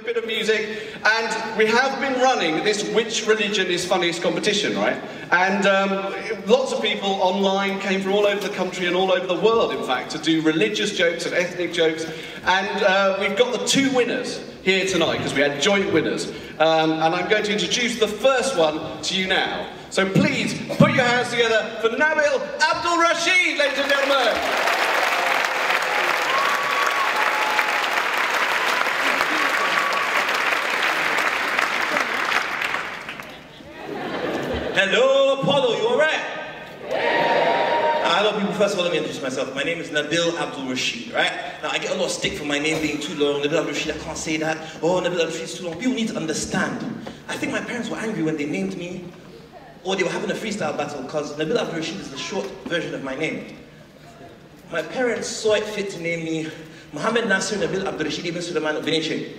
bit of music, and we have been running this Which Religion is Funniest competition, right? And lots of people online came from all over the country and all over the world, in fact, to do religious jokes and ethnic jokes. And we've got the two winners here tonight, because we had joint winners. And I'm going to introduce the first one to you now. So please, put your hands together for Nabil Abdul Rashid, ladies and gentlemen. Hello, Apollo, you alright? Hello people, first of all let me introduce myself. My name is Nabil Abdul Rashid, right? Now I get a lot of stick for my name being too long. Nabil Abdul Rashid, I can't say that. Oh, Nabil Abdul Rashid is too long. People need to understand. I think my parents were angry when they named me, or they were having a freestyle battle, because Nabil Abdul Rashid is the short version of my name. My parents saw it fit to name me Muhammad Nasir Nabil Abdul Rashid ibn Sulaiman Beniche.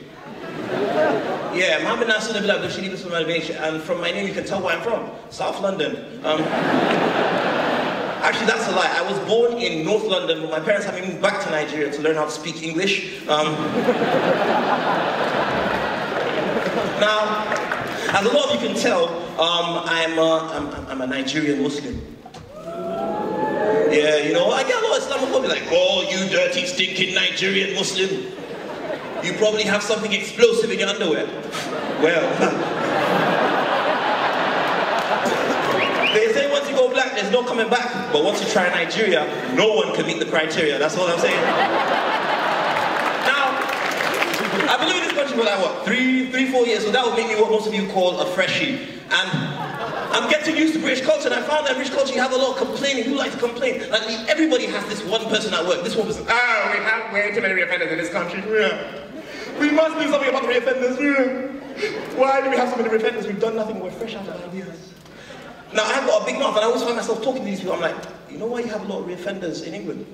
Yeah, Muhammad Nasir Nabil Abdul Rashid ibn Sulaiman Beniche, and from my name you can tell where I'm from. South London. Actually, that's a lie. I was born in North London, but my parents had me move back to Nigeria to learn how to speak English. Now, as a lot of you can tell, I'm a Nigerian Muslim. Yeah, you know, I get a lot of Islamophobia like, oh, you dirty, stinking Nigerian Muslim. You probably have something explosive in your underwear. Well, they say once you go black, there's no coming back. But once you try Nigeria, no one can meet the criteria. That's all I'm saying. Now, I've been living in this country for like, what, 3-4 years, so that would make me what most of you call a freshie. And I'm getting used to British culture, and I found that in British culture you have a lot of complaining. People like to complain. Like, everybody has this one person at work. This one person, we have way too many reoffenders in this country. Yeah. We must do something about the reoffenders. Yeah. Why do we have so many reoffenders? We've done nothing. We're fresh out of ideas. Now, I've got a big mouth, and I always find myself talking to these people. I'm like, you know why you have a lot of reoffenders in England?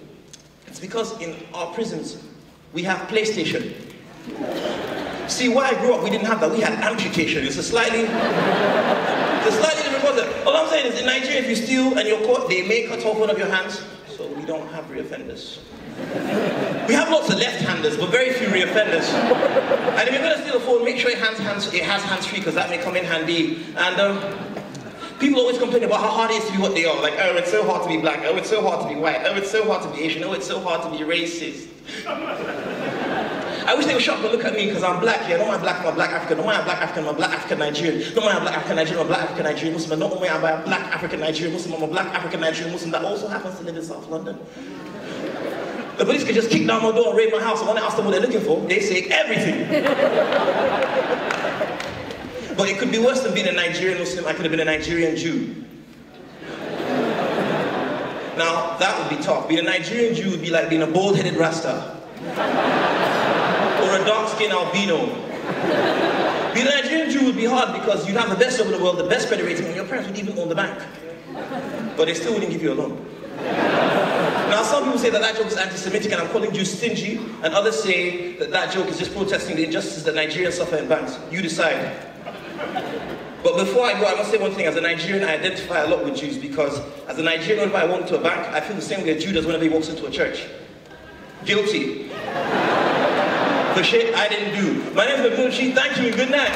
It's because in our prisons, we have PlayStation. See, where I grew up, we didn't have that. We had amputation. It's a slightly different concept. All I'm saying is, in Nigeria, if you steal and you're caught, they may cut off one of your hands. So we don't have reoffenders. We have lots of left-handers, but very few reoffenders. And if you're going to steal a phone, make sure it has hands-free, because that may come in handy. And people always complain about how hard it is to be what they are. Like, oh, it's so hard to be black. Oh, it's so hard to be white. Oh, it's so hard to be Asian. Oh, it's so hard to be racist. I wish they would shut up and look at me, because I'm black here. Yeah, not my black, I'm a black African. Not my black African, I'm a black African Nigerian. Not my black African Nigerian, I'm a black African Nigerian Muslim. Not only am I a black African Nigerian Muslim, I'm a black African Nigerian Muslim that also happens to live in South London. The police could just kick down my door and raid my house, and when I ask them what they're looking for, they say everything. But it could be worse than being a Nigerian Muslim. I could have been a Nigerian Jew. Now, that would be tough. Being a Nigerian Jew would be like being a bald-headed Rasta. Or a dark-skinned albino. Being a Nigerian Jew would be hard because you'd have the best job in the world, the best credit rating, and your parents would even own the bank. But they still wouldn't give you a loan. Now, some people say that that joke is anti-Semitic and I'm calling Jews stingy, and others say that that joke is just protesting the injustices that Nigerians suffer in banks. You decide. But before I go, I must say one thing. As a Nigerian, I identify a lot with Jews, because as a Nigerian, whenever I walk into a bank, I feel the same way a Jew does whenever he walks into a church. Guilty. For shit I didn't do. My name is Nabil Rashid. Thank you and good night.